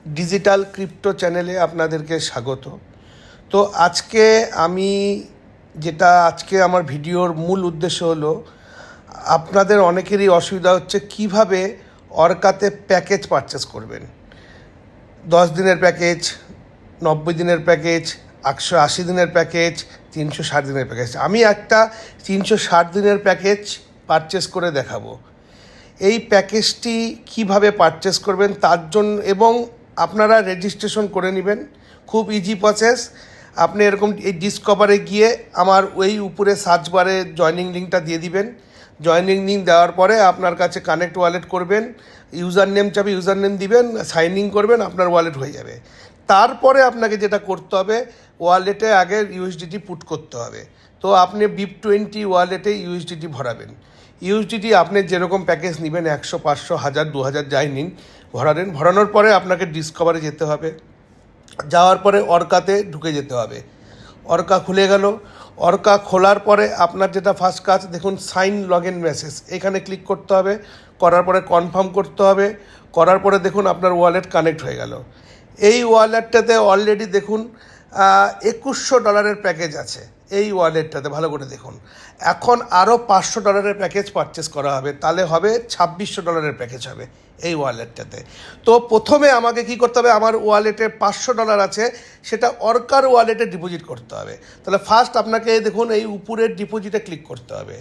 Digital crypto চ্যানেলে আপনাদেরকে স্বাগত। তো আজকে আমার ভিডিওর মূল উদ্দেশ্য হলো, আপনাদের অনেকেরই অসুবিধা হচ্ছে কিভাবে অর্কাতে প্যাকেজ পারচেস করবেন। 10 দিনের প্যাকেজ, 90 দিনের প্যাকেজ, 180 দিনের প্যাকেজ, 360 দিনের প্যাকেজ। আমি একটা 360 দিনের প্যাকেজ পারচেস করে দেখাবো। এই প্যাকেজটি কিভাবে পারচেস করবেন তার জন্য, এবং আপনারা রেজিস্ট্রেশন করে নেবেন। খুব ইজি প্রসেস। আপনি এরকম এই ডিসকভারে গিয়ে আমার ওই উপরে সার্চ বারে জয়নিং লিঙ্কটা দিয়ে দিবেন। জয়নিং লিঙ্ক দেওয়ার পরে আপনার কাছে কানেক্ট ওয়ালেট করবেন, ইউজার নেম চাবে, ইউজার নেম দিবেন, সাইন ইন করবেন, আপনার ওয়ালেট হয়ে যাবে। তারপরে আপনাকে যেটা করতে হবে, ওয়ালেটে আগে ইউএসডিটি পুট করতে হবে। তো আপনি BIP20 ওয়ালেটে ইউএসডিটি ভরাবেন। ইউএসডিটি আপনি যেরকম প্যাকেজ নেবেন, 100, 500, 1000, 2000 যাই নিন, ভরানোর পরে আপনাকে ডিসকভারে যেতে হবে। যাওয়ার পরে অর্কাতে ঢুকে যেতে হবে। অর্কা খুলে গেল। অর্কা খোলার পরে আপনার যেটা ফার্স্ট কাজ, দেখুন সাইন লগ ইন মেসেজ, এখানে ক্লিক করতে হবে। করার পরে কনফার্ম করতে হবে। করার পরে দেখুন আপনার ওয়ালেট কানেক্ট হয়ে গেল। এই ওয়ালেটটাতে অলরেডি দেখুন $2100 প্যাকেজ আছে। এই ওয়ালেটটাতে ভালো করে দেখুন। এখন আরও $500 প্যাকেজ পারচেস করা হবে, তাহলে হবে $2600 প্যাকেজ হবে এই ওয়ালেটটাতে। তো প্রথমে আমাকে কি করতে হবে, আমার ওয়ালেটে $500 আছে, সেটা অর্কার ওয়ালেটে ডিপোজিট করতে হবে। তাহলে ফার্স্ট আপনাকে দেখুন এই উপরের ডিপোজিটে ক্লিক করতে হবে।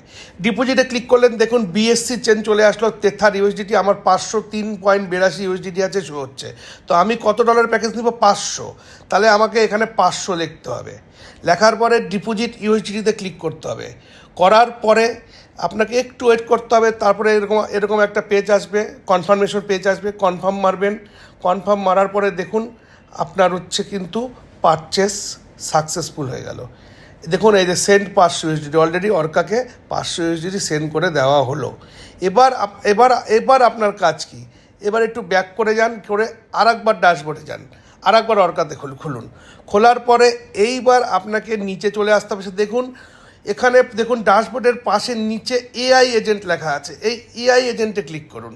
ডিপোজিটে ক্লিক করলেন, দেখুন BSC চেন চলে আসলো, তেথার ইউএসডিটি আমার 503.82 ইউএসডিটি আছে, শো হচ্ছে। তো আমি কত ডলার প্যাকেজ নিব? 500। তাহলে আমাকে এখানে 500 লিখতে হবে। লেখার পরে ডিপোজিট ইউএসডিটিতে ক্লিক করতে হবে। করার পরে আপনাকে একটু ওয়েট করতে হবে। তারপরে এরকম একটা পেজ আসবে, কনফার্মেশন পেজ আসবে, কনফার্ম মারবেন। কনফার্ম মারার পরে দেখুন আপনার কিন্তু পারচেস সাকসেসফুল হয়ে গেল। দেখুন এই যে সেন্ড 500 ইউএসডিটি, অলরেডি অর্কাকে 500 ইউএসডিটি সেন্ড করে দেওয়া হলো। এবার আপনার কাজ কি? এবার একটু ব্যাক করে যান, করে আরেকবার ড্যাশবোর্ডে যান, আরেকবার অর্কাতে খুলুন। খোলার পরে এইবার আপনাকে নিচে চলে আসতে হবে। দেখুন এখানে দেখুন ড্যাশবোর্ডের পাশে নিচে AI এজেন্ট লেখা আছে, এই AI এজেন্টে ক্লিক করুন।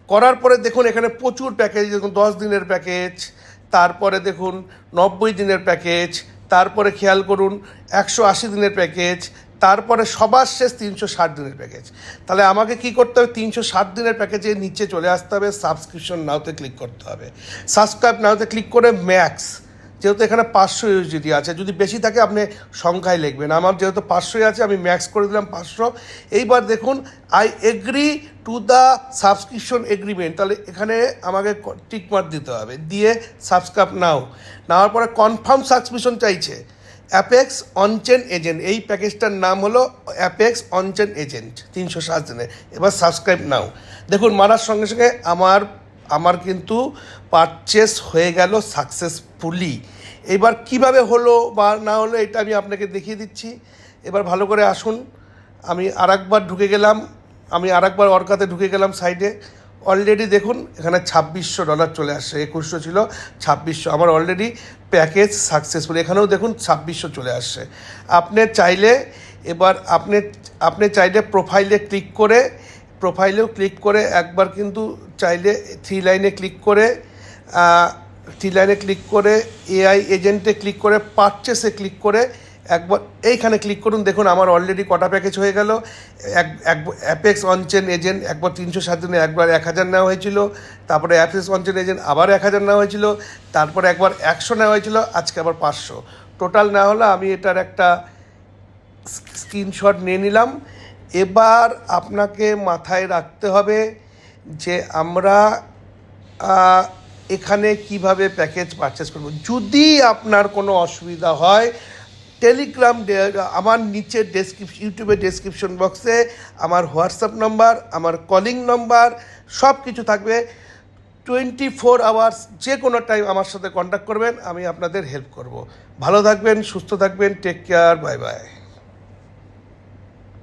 করার পরে দেখুন এখানে প্রচুর প্যাকেজ, দেখুন 10 দিনের প্যাকেজ, তারপরে দেখুন 90 দিনের প্যাকেজ, তারপরে খেয়াল করুন 180 দিনের প্যাকেজ, তারপরে সবার শেষ 360 দিনের প্যাকেজ। তাহলে আমাকে কি করতে হবে? 360 দিনের প্যাকেজে নিচে চলে আসতে হবে, সাবস্ক্রিপশন নাওতে ক্লিক করতে হবে। সাবস্ক্রাইব নাওতে ক্লিক করে ম্যাক্স, যেহেতু এখানে 500 ইউএসডিটি আছে, যদি বেশি থাকে আপনি সংখ্যায় লিখবেন। আমার যেহেতু 500 আছে, আমি ম্যাক্স করে দিলাম 500। এইবার দেখুন I agree to the subscription agreement, তাহলে এখানে আমাকে টিকমার্ক দিতে হবে, দিয়ে সাবস্ক্রাইব নেওয়ার পরে কনফার্ম সাবস্ক্রিপশন চাইছে। অ্যাপেক্স অনচেন এজেন্ট, এই প্যাকেজটার নাম হলো অ্যাপেক্স অনচেন এজেন্ট, 360 দিনে। এবার সাবস্ক্রাইব নাও। দেখুন মারার সঙ্গে সঙ্গে আমার কিন্তু পারচেস হয়ে গেল সাকসেসফুলি। এবার কিভাবে হলো বা না হলো এটা আমি আপনাকে দেখিয়ে দিচ্ছি। এবার ভালো করে আসুন। আমি আরেকবার অর্কাতে ঢুকে গেলাম সাইডে। অলরেডি দেখুন এখানে $2600 চলে আসছে। 2100 ছিল, 2600। আমার অলরেডি প্যাকেজ সাকসেসফুল। এখানেও দেখুন 2600 চলে আসছে। আপনি চাইলে প্রোফাইলেও ক্লিক করে একবার কিন্তু চাইলে থ্রি লাইনে ক্লিক করে AI এজেন্টে ক্লিক করে পারচেসে ক্লিক করে একবার এইখানে ক্লিক করুন। দেখুন আমার অলরেডি কটা প্যাকেজ হয়ে গেল। অ্যাপেক্স অনচেন এজেন্ট একবার 360 দিনে একবার 1000 নেওয়া হয়েছিল, তারপরে অ্যাপেক্স অনচেন এজেন্ট আবার 1000 নেওয়া হয়েছিল, তারপরে একবার 100 নেওয়া হয়েছিল, আজকে আবার 500 টোটাল নেওয়া হলো। আমি এটার একটা স্ক্রিনশট নিয়ে নিলাম। এবার আপনাকে মাথায় রাখতে হবে যে আমরা এখানে কিভাবে প্যাকেজ পারচেস করব। যদি আপনার কোনো অসুবিধা হয়, টেলিগ্রাম, আমার নিচে ইউটিউবের ডেসক্রিপশন বক্সে আমার হোয়াটসঅ্যাপ নাম্বার, আমার কলিং নাম্বার সব কিছু থাকবে। 24 আওয়ার্স যে কোনো টাইম আমার সাথে কন্ট্যাক্ট করবেন, আমি আপনাদের হেল্প করব। ভালো থাকবেন, সুস্থ থাকবেন, টেক কেয়ার, বাই বাই।